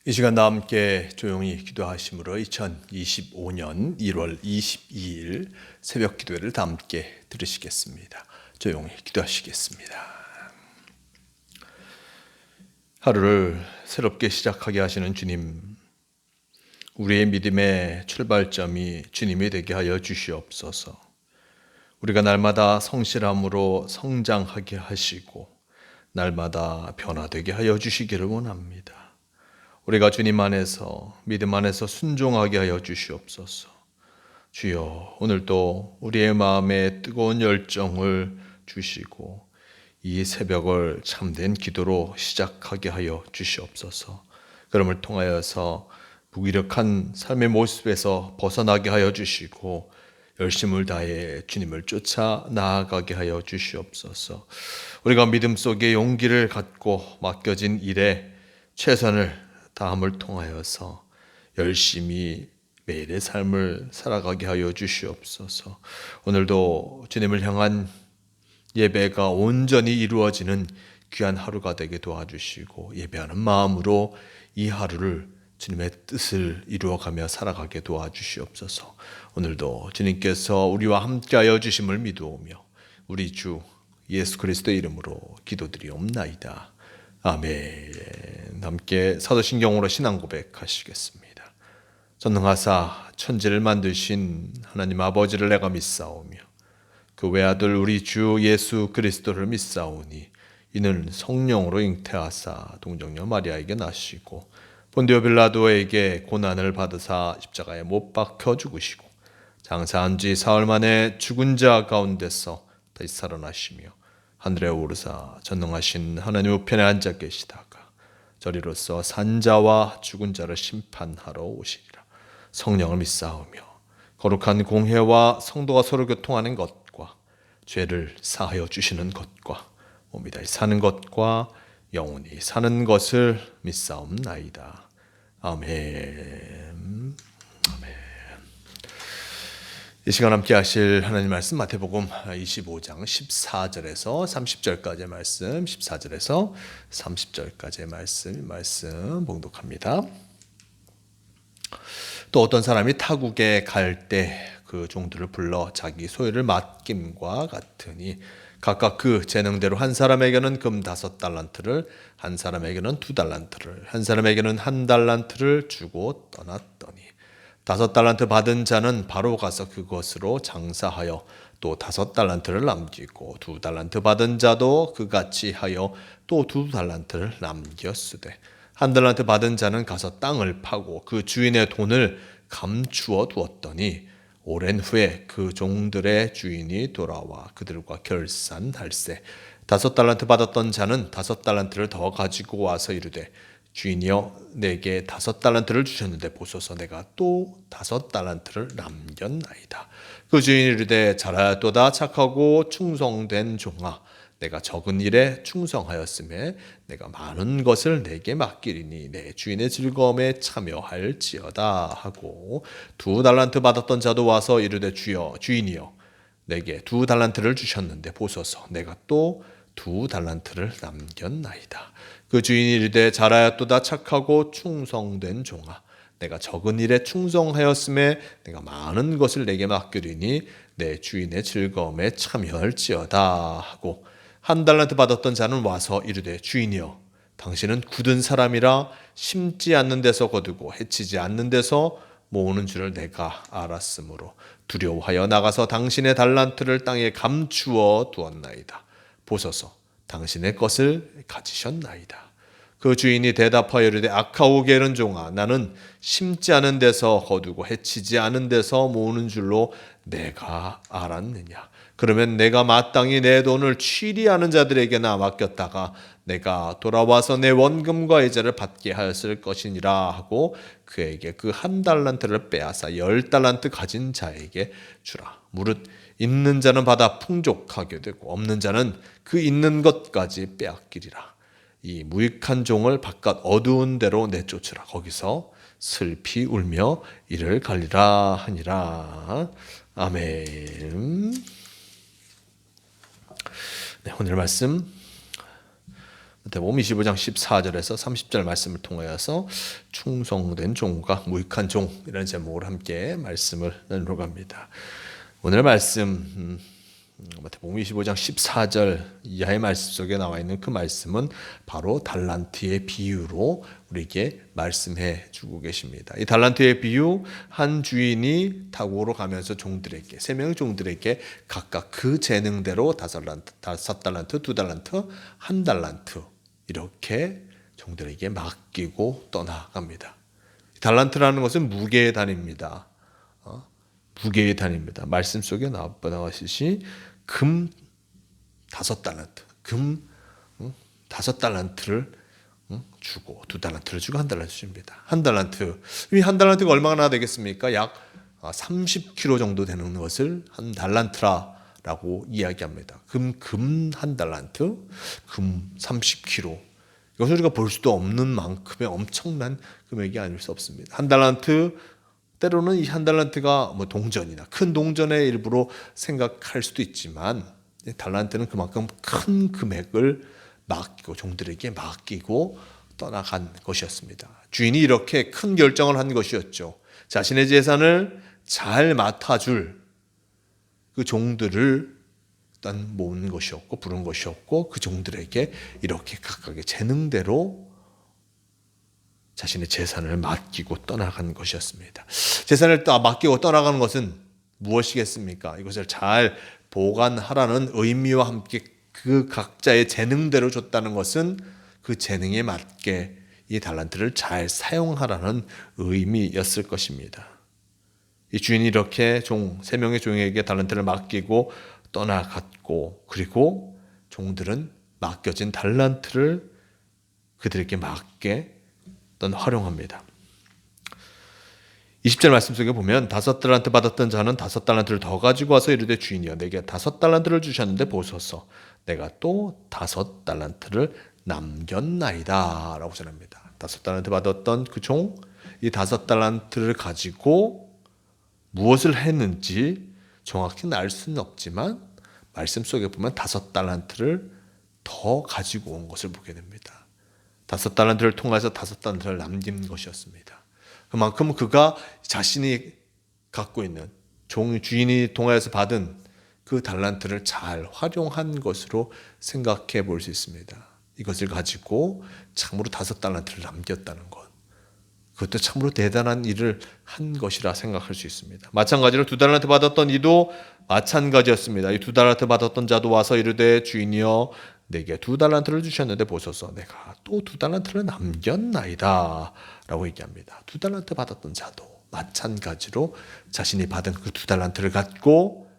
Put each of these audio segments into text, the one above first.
이 시간 다 함께 조용히 기도하심으로 2025년 1월 22일 새벽 기도회를 다 함께 들으시겠습니다. 조용히 기도하시겠습니다. 하루를 새롭게 시작하게 하시는 주님, 우리의 믿음의 출발점이 주님이 되게 하여 주시옵소서. 우리가 날마다 성실함으로 성장하게 하시고 날마다 변화되게 하여 주시기를 원합니다. 우리가 주님 안에서 믿음 안에서 순종하게 하여 주시옵소서. 주여, 오늘도 우리의 마음에 뜨거운 열정을 주시고 이 새벽을 참된 기도로 시작하게 하여 주시옵소서. 그럼을 통하여서 무기력한 삶의 모습에서 벗어나게 하여 주시고 열심을 다해 주님을 쫓아 나아가게 하여 주시옵소서. 우리가 믿음 속에 용기를 갖고 맡겨진 일에 최선을 다함을 통하여서 열심히 매일의 삶을 살아가게 하여 주시옵소서. 오늘도 주님을 향한 예배가 온전히 이루어지는 귀한 하루가 되게 도와주시고 예배하는 마음으로 이 하루를 주님의 뜻을 이루어가며 살아가게 도와주시옵소서. 오늘도 주님께서 우리와 함께하여 주심을 믿으오며 우리 주 예수 그리스도의 이름으로 기도드리옵나이다. 아멘. 함께 사도신경으로 신앙 고백하시겠습니다. 전능하사 천지를 만드신 하나님 아버지를 내가 믿사오며 그 외아들 우리 주 예수 그리스도를 믿사오니 이는 성령으로 잉태하사 동정녀 마리아에게 나시고 본디오 빌라도에게 고난을 받으사 십자가에 못 박혀 죽으시고 장사한 지 사흘 만에 죽은 자 가운데서 다시 살아나시며 하늘에 오르사 전능하신 하나님 우편에 앉아 계시다가 저리로서 산자와 죽은 자를 심판하러 오시리라. 성령을 믿사오며 거룩한 공회와 성도가 서로 교통하는 것과 죄를 사하여 주시는 것과 몸이 다시 사는 것과 영원히 사는 것을 믿사옵나이다. 아멘. 이 시간 함께 하실 하나님 말씀 마태복음 25장 14절에서 30절까지의 말씀, 14절에서 30절까지의 말씀 봉독합니다. 또 어떤 사람이 타국에 갈 때 그 종들을 불러 자기 소유를 맡김과 같으니 각각 그 재능대로 한 사람에게는 금 5달란트를, 한 사람에게는 2달란트를, 한 사람에게는 1달란트를 주고 떠났더니 5달란트 받은 자는 바로 가서 그것으로 장사하여 또 5달란트를 남기고 2달란트 받은 자도 그같이 하여 또 2달란트를 남겼으되 1달란트 받은 자는 가서 땅을 파고 그 주인의 돈을 감추어 두었더니 오랜 후에 그 종들의 주인이 돌아와 그들과 결산할세 5달란트 받았던 자는 5달란트를 더 가지고 와서 이르되 주인이여 내게 5달란트를 주셨는데 보소서 내가 또 5달란트를 남겼나이다. 그 주인이 이르되 잘하였도다 착하고 충성된 종아 내가 적은 일에 충성하였음에 내가 많은 것을 내게 맡기리니 내 주인의 즐거움에 참여할지어다 하고 2달란트 받았던 자도 와서 이르되 주인이여 내게 2달란트를 주셨는데 보소서 내가 또 2달란트를 남겼나이다. 그 주인이 이르되 잘하였도다 착하고 충성된 종아 내가 적은 일에 충성하였음에 내가 많은 것을 내게 맡기리니 내 주인의 즐거움에 참여할지어다 하고 1달란트 받았던 자는 와서 이르되 주인이여 당신은 굳은 사람이라 심지 않는 데서 거두고 해치지 않는 데서 모으는 줄을 내가 알았으므로 두려워하여 나가서 당신의 달란트를 땅에 감추어 두었나이다. 보소서 당신의 것을 가지셨나이다. 그 주인이 대답하여 이르되 악하고 게으른 종아 나는 심지 않은 데서 거두고 해치지 않은 데서 모으는 줄로 내가 알았느냐. 그러면 내가 마땅히 내 돈을 취리하는 자들에게나 맡겼다가 내가 돌아와서 내 원금과 이자를 받게 하였을 것이니라 하고 그에게 그 1달란트를 빼앗아 10달란트 가진 자에게 주라. 무릇 있는 자는 받아 풍족하게 되고 없는 자는 그 있는 것까지 빼앗기리라. 이 무익한 종을 바깥 어두운 데로 내쫓으라. 거기서 슬피 울며 이를 갈리라 하니라. 아멘. 네, 오늘 말씀 마태복음 25장 14절에서 30절 말씀을 통하여서 충성된 종과 무익한 종 이라는 제목으로 함께 말씀을 나누러 갑니다. 오늘 말씀 마태복음 25장 14절 이하의 말씀 속에 나와 있는 그 말씀은 바로 달란트의 비유로 우리에게 말씀해 주고 계십니다. 이 달란트의 비유, 한 주인이 타국으로 가면서 종들에게, 3명의 종들에게 각각 그 재능대로 5달란트, 2달란트, 1달란트 이렇게 종들에게 맡기고 떠나갑니다. 달란트라는 것은 무게의 단위입니다. 무게의 단위입니다. 말씀 속에 나와시시 금 5달란트, 금 5달란트를 주고 2달란트를 주고 1달란트 줍니다. 1달란트, 이 1달란트가 얼마나 되겠습니까? 약 30kg 정도 되는 것을 1달란트라고 이야기합니다. 금 1달란트, 금 30kg. 이것을 우리가 볼 수도 없는 만큼의 엄청난 금액이 아닐 수 없습니다. 1달란트, 때로는 이 1달란트가 뭐 동전이나 큰 동전의 일부로 생각할 수도 있지만 달란트는 그만큼 큰 금액을 맡기고 종들에게 맡기고 떠나간 것이었습니다. 주인이 이렇게 큰 결정을 한 것이었죠. 자신의 재산을 잘 맡아줄 그 종들을 일단 모은 것이었고 부른 것이었고 그 종들에게 이렇게 각각의 재능대로 자신의 재산을 맡기고 떠나간 것이었습니다. 재산을 맡기고 떠나가는 것은 무엇이겠습니까? 이것을 잘 보관하라는 의미와 함께 그 각자의 재능대로 줬다는 것은 그 재능에 맞게 이 달란트를 잘 사용하라는 의미였을 것입니다. 이 주인이 이렇게 3명의 종에게 달란트를 맡기고 떠나갔고, 그리고 종들은 맡겨진 달란트를 그들에게 맞게 활용합니다. 20절 말씀 속에 보면 5달란트 받았던 자는 5달란트를 더 가지고 와서 이르되 주인이여 내게 5달란트를 주셨는데 보소서 내가 또 5달란트를 남겼나이다 라고 전합니다. 5달란트 받았던 그 종, 이 5달란트를 가지고 무엇을 했는지 정확히는 알 수는 없지만 말씀 속에 보면 5달란트를 더 가지고 온 것을 보게 됩니다. 5달란트를 통해서 5달란트를 남긴 것이었습니다. 그만큼 그가 자신이 갖고 있는 주인이 통하여서 받은 그 달란트를 잘 활용한 것으로 생각해 볼 수 있습니다. 이것을 가지고 참으로 5달란트를 남겼다는 것. 그것도 참으로 대단한 일을 한 것이라 생각할 수 있습니다. 마찬가지로 2달란트 받았던 이도 마찬가지였습니다. 이 2달란트 받았던 자도 와서 이르되 주인이여 내게 2달란트를 주셨는데 보소서 내가 또 2달란트를 남겼나이다 라고 얘기합니다. 2달란트 받았던 자도 마찬가지로 자신이 받은 그 2달란트를 갖고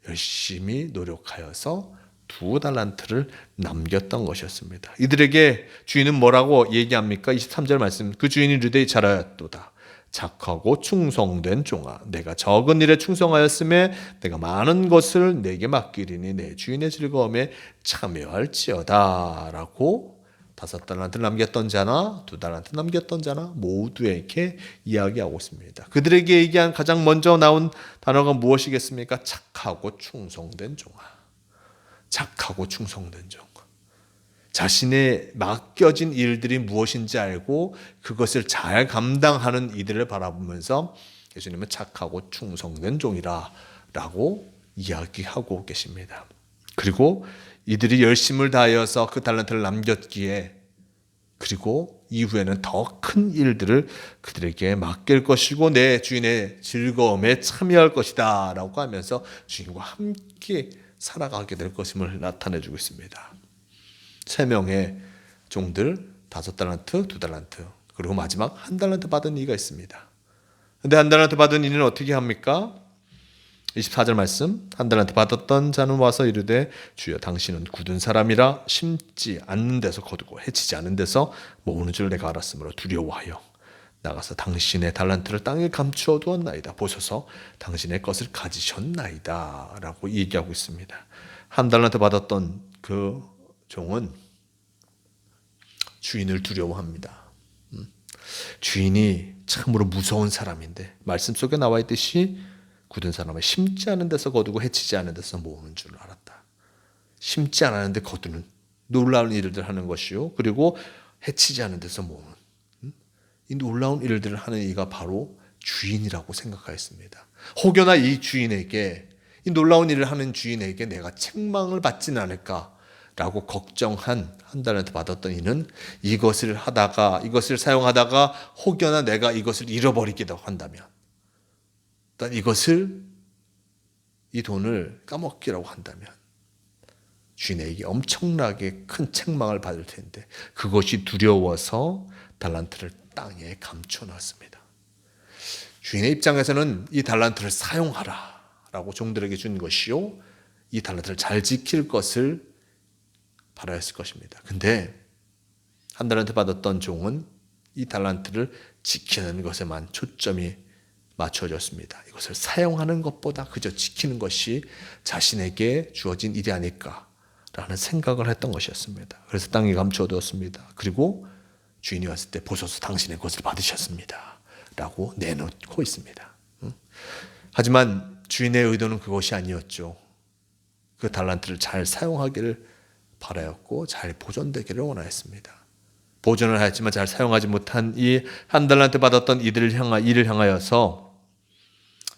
열심히 노력하여서 2달란트를 남겼던 것이었습니다. 이들에게 주인은 뭐라고 얘기합니까? 23절 말씀, 그 주인이 이르되 잘하였도다 착하고 충성된 종아 내가 적은 일에 충성하였음에 내가 많은 것을 내게 맡기리니 내 주인의 즐거움에 참여할지어다 라고 5달란트를 남겼던 자나 2달란트 남겼던 자나 모두에게 이야기하고 있습니다. 그들에게 얘기한 가장 먼저 나온 단어가 무엇이겠습니까? 착하고 충성된 종아. 착하고 충성된 종. 자신의 맡겨진 일들이 무엇인지 알고 그것을 잘 감당하는 이들을 바라보면서 예수님은 착하고 충성된 종이라 라고 이야기하고 계십니다. 그리고 이들이 열심을 다하여서 그 달란트를 남겼기에 그리고 이후에는 더 큰 일들을 그들에게 맡길 것이고 내 주인의 즐거움에 참여할 것이다 라고 하면서 주인과 함께 살아가게 될 것임을 나타내주고 있습니다. 3명의 종들 5달란트, 2달란트 그리고 마지막 1달란트 받은 이가 있습니다. 그런데 1달란트 받은 이는 어떻게 합니까? 24절 말씀 1달란트 받았던 자는 와서 이르되 주여 당신은 굳은 사람이라 심지 않는 데서 거두고 해치지 않는 데서 모으는 줄 내가 알았으므로 두려워하여 나가서 당신의 달란트를 땅에 감추어 두었나이다. 보소서 당신의 것을 가지셨나이다 라고 얘기하고 있습니다. 1달란트 받았던 그 종은 주인을 두려워합니다. 주인이 참으로 무서운 사람인데 말씀 속에 나와 있듯이 굳은 사람은 심지 않은 데서 거두고 해치지 않은 데서 모으는 줄 알았다. 심지 않았는데 거두는 놀라운 일들 하는 것이요. 그리고 해치지 않은 데서 모으는 이 놀라운 일들을 하는 이가 바로 주인이라고 생각하였습니다. 혹여나 이 주인에게 이 놀라운 일을 하는 주인에게 내가 책망을 받지는 않을까라고 걱정한 한 달란트 받았던 이는 이것을 사용하다가 혹여나 내가 이것을 잃어버리기도 한다면, 일단 이 돈을 까먹기라고 한다면 주인에게 엄청나게 큰 책망을 받을 텐데 그것이 두려워서 달란트를 땅에 감춰놨습니다. 주인의 입장에서는 이 달란트를 사용하라 라고 종들에게 준 것이요, 이 달란트를 잘 지킬 것을 바라였을 것입니다. 근데 한 달란트 받았던 종은 이 달란트를 지키는 것에만 초점이 맞춰졌습니다. 이것을 사용하는 것보다 그저 지키는 것이 자신에게 주어진 일이 아닐까라는 생각을 했던 것이었습니다. 그래서 땅에 감춰두었습니다. 그리고 주인이 왔을 때 보소서 당신의 것을 받으셨습니다 라고 내놓고 있습니다. 하지만 주인의 의도는 그것이 아니었죠. 그 달란트를 잘 사용하기를 바라였고 잘 보존되기를 원하였습니다. 보존을 하였지만 잘 사용하지 못한 이 한 달란트 받았던 이를 향하여서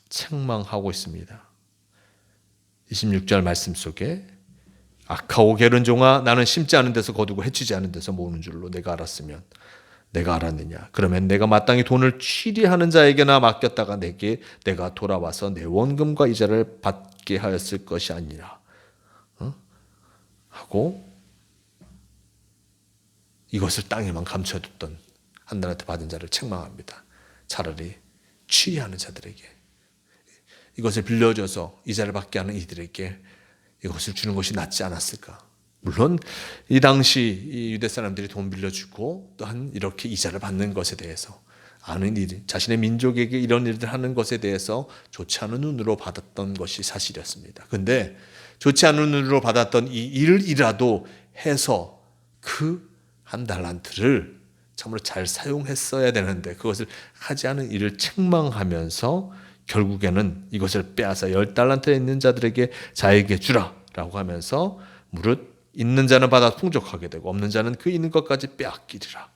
책망하고 있습니다. 26절 말씀 속에 악하고 게으른 종아, 나는 심지 않은 데서 거두고 해치지 않은 데서 모으는 줄로 내가 알았으면 내가 알았느냐. 그러면 내가 마땅히 돈을 취리하는 자에게나 맡겼다가 내가 돌아와서 내 원금과 이자를 받게 하였을 것이 아니라 하고 이것을 땅에만 감춰뒀던 한 달란트 받은 자를 책망합니다. 차라리 취리하는 자들에게, 이것을 빌려줘서 이자를 받게 하는 이들에게 이것을 주는 것이 낫지 않았을까. 물론 이 당시 이 유대 사람들이 돈 빌려주고 또한 이렇게 이자를 받는 것에 대해서 아는 일, 자신의 민족에게 이런 일들 하는 것에 대해서 좋지 않은 눈으로 받았던 것이 사실이었습니다. 그런데 좋지 않은 눈으로 받았던 이 일이라도 해서 그 한 달란트를 참으로 잘 사용했어야 되는데 그것을 하지 않은 일을 책망하면서 결국에는 이것을 빼앗아 10달란트에 있는 자들에게 자에게 주라라고 하면서 무릇 있는 자는 받아 풍족하게 되고 없는 자는 그 있는 것까지 빼앗기리라.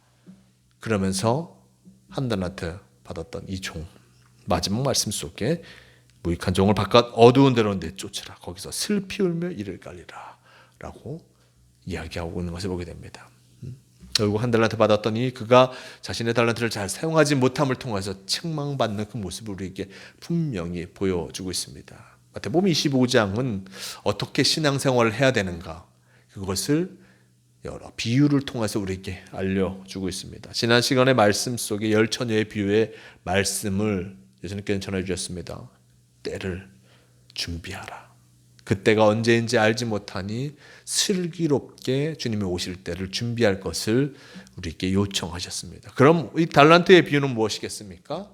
그러면서 한 달란트 받았던 이 종, 마지막 말씀 속에 무익한 종을 바깥 어두운 데로 내쫓으라. 거기서 슬피 울며 이를 깔리라 라고 이야기하고 있는 것을 보게 됩니다. 결국 한 달란트 받았더니 그가 자신의 달란트를 잘 사용하지 못함을 통해서 책망받는 그 모습을 우리에게 분명히 보여주고 있습니다. 마태복음 25장은 어떻게 신앙생활을 해야 되는가, 그것을 여러 비유를 통해서 우리에게 알려주고 있습니다. 지난 시간의 말씀 속에 열 처녀의 비유의 말씀을 예수님께서 전해주셨습니다. 때를 준비하라. 그때가 언제인지 알지 못하니 슬기롭게 주님이 오실 때를 준비할 것을 우리에게 요청하셨습니다. 그럼 이 달란트의 비유는 무엇이겠습니까?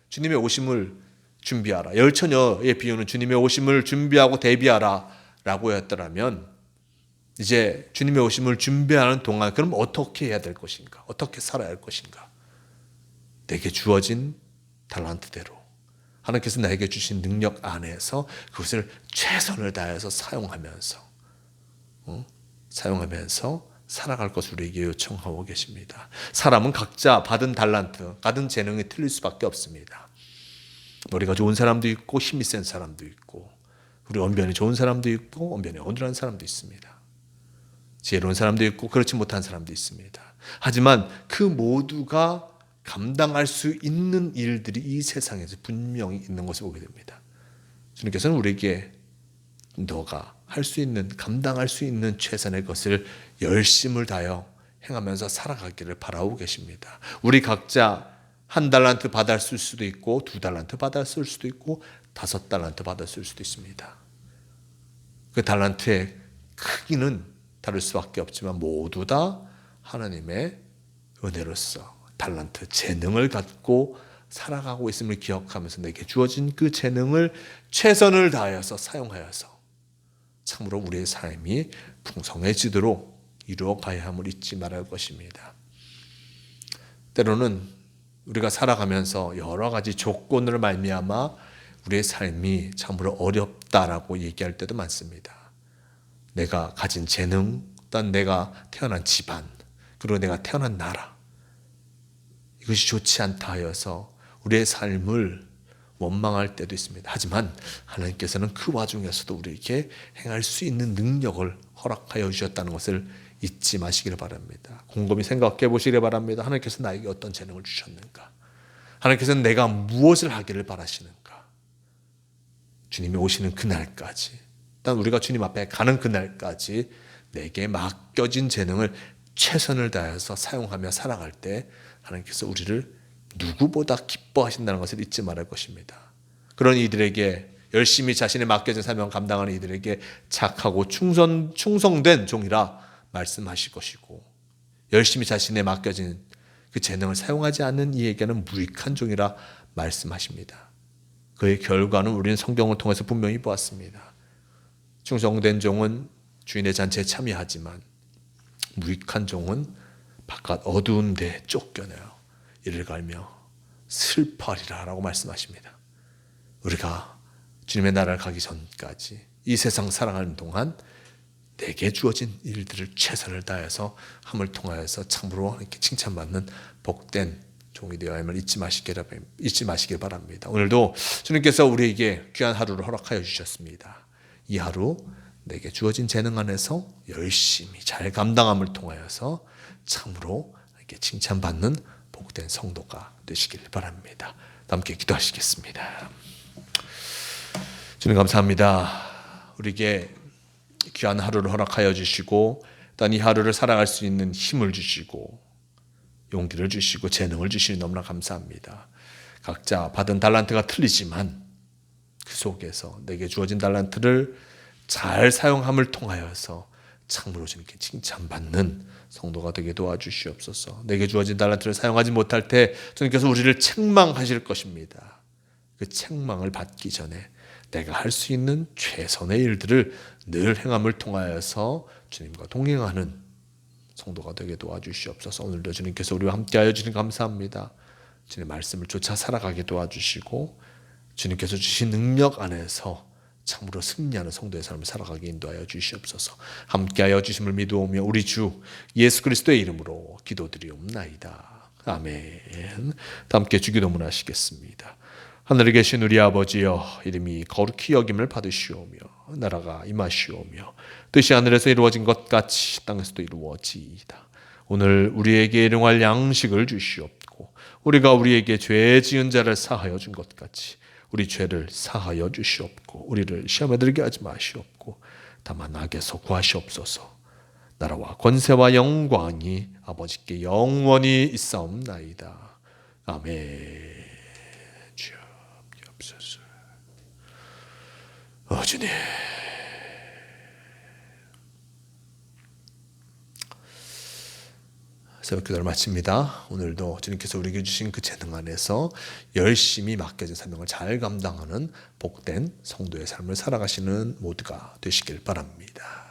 주님의 오심을 준비하라. 열 처녀의 비유는 주님의 오심을 준비하고 대비하라 라고 했더라면, 이제 주님의 오심을 준비하는 동안 그럼 어떻게 해야 될 것인가? 어떻게 살아야 할 것인가? 내게 주어진 달란트대로 하나님께서 나에게 주신 능력 안에서 그것을 최선을 다해서 사용하면서 살아갈 것을 우리에게 요청하고 계십니다. 사람은 각자 받은 달란트, 받은 재능이 틀릴 수밖에 없습니다. 머리가 좋은 사람도 있고 힘이 센 사람도 있고, 그리고 언변이 좋은 사람도 있고 언변이 어눌한 사람도 있습니다. 지혜로운 사람도 있고 그렇지 못한 사람도 있습니다. 하지만 그 모두가 감당할 수 있는 일들이 이 세상에서 분명히 있는 것을 보게 됩니다. 주님께서는 우리에게 너가 할 수 있는, 감당할 수 있는 최선의 것을 열심을 다하여 행하면서 살아가기를 바라고 계십니다. 우리 각자 한 달란트 받았을 수도 있고 2달란트 받았을 수도 있고 5달란트 받았을 수도 있습니다. 그 달란트의 크기는 다를 수밖에 없지만 모두 다 하나님의 은혜로서 달란트, 재능을 갖고 살아가고 있음을 기억하면서 내게 주어진 그 재능을 최선을 다하여서 사용하여서 참으로 우리의 삶이 풍성해지도록 이루어가야 함을 잊지 말아야 할 것입니다. 때로는 우리가 살아가면서 여러 가지 조건으로 말미암아 우리의 삶이 참으로 어렵다라고 얘기할 때도 많습니다. 내가 가진 재능 단 내가 태어난 집안, 그리고 내가 태어난 나라, 이것이 좋지 않다 하여서 우리의 삶을 원망할 때도 있습니다. 하지만 하나님께서는 그 와중에서도 우리에게 행할 수 있는 능력을 허락하여 주셨다는 것을 잊지 마시기를 바랍니다. 곰곰이 생각해 보시기를 바랍니다. 하나님께서 나에게 어떤 재능을 주셨는가? 하나님께서는 내가 무엇을 하기를 바라시는가? 주님이 오시는 그날까지, 일단 우리가 주님 앞에 가는 그날까지 내게 맡겨진 재능을 최선을 다해서 사용하며 살아갈 때 하나님께서 우리를 누구보다 기뻐하신다는 것을 잊지 말할 것입니다. 그런 이들에게, 열심히 자신의 맡겨진 사명을 감당하는 이들에게 착하고 충성된 종이라 말씀하실 것이고, 열심히 자신의 맡겨진 그 재능을 사용하지 않는 이에게는 무익한 종이라 말씀하십니다. 그의 결과는 우리는 성경을 통해서 분명히 보았습니다. 충성된 종은 주인의 잔치에 참여하지만 무익한 종은 바깥 어두운 데 쫓겨내요. 이를 갈며 슬퍼하리라 라고 말씀하십니다. 우리가 주님의 나라를 가기 전까지 이 세상 살아가는 동안 내게 주어진 일들을 최선을 다해서 함을 통하여서 참으로 이렇게 칭찬받는 복된 종이 되어야 함을 잊지 마시길 바랍니다. 오늘도 주님께서 우리에게 귀한 하루를 허락하여 주셨습니다. 이 하루 내게 주어진 재능 안에서 열심히 잘 감당함을 통하여서 참으로 이렇게 칭찬받는 복된 성도가 되시길 바랍니다. 함께 기도하시겠습니다. 주님 감사합니다. 우리에게 귀한 하루를 허락하여 주시고, 또 이 하루를 살아갈 수 있는 힘을 주시고 용기를 주시고 재능을 주시니 너무나 감사합니다. 각자 받은 달란트가 틀리지만 그 속에서 내게 주어진 달란트를 잘 사용함을 통하여서 참으로 주님께 칭찬받는 성도가 되게 도와주시옵소서. 내게 주어진 달란트를 사용하지 못할 때 주님께서 우리를 책망하실 것입니다. 그 책망을 받기 전에 내가 할 수 있는 최선의 일들을 늘 행함을 통하여서 주님과 동행하는 성도가 되게 도와주시옵소서. 오늘도 주님께서 우리와 함께하여 주시니 감사합니다. 주님의 말씀을 쫓아 살아가게 도와주시고 주님께서 주신 능력 안에서 참으로 승리하는 성도의 삶을 살아가게 인도하여 주시옵소서. 함께하여 주심을 믿으오며 우리 주 예수 그리스도의 이름으로 기도드리옵나이다. 아멘. 함께 주기도문 하시겠습니다. 하늘에 계신 우리 아버지여, 이름이 거룩히 여김을 받으시오며 나라가 임하시오며 뜻이 하늘에서 이루어진 것 같이 땅에서도 이루어지이다. 오늘 우리에게 일용할 양식을 주시옵고 우리가 우리에게 죄 지은 자를 사하여 준 것 같이 우리 죄를 사하여 주시옵고 우리를 시험에 들게 하지 마시옵고 다만 악에서 구하시옵소서. 나라와 권세와 영광이 아버지께 영원히 있사옵나이다. 아멘. 주옵소서. 주님, 새벽 기도를 마칩니다. 오늘도 주님께서 우리에게 주신 그 재능 안에서 열심히 맡겨진 사명을 잘 감당하는 복된 성도의 삶을 살아가시는 모두가 되시길 바랍니다.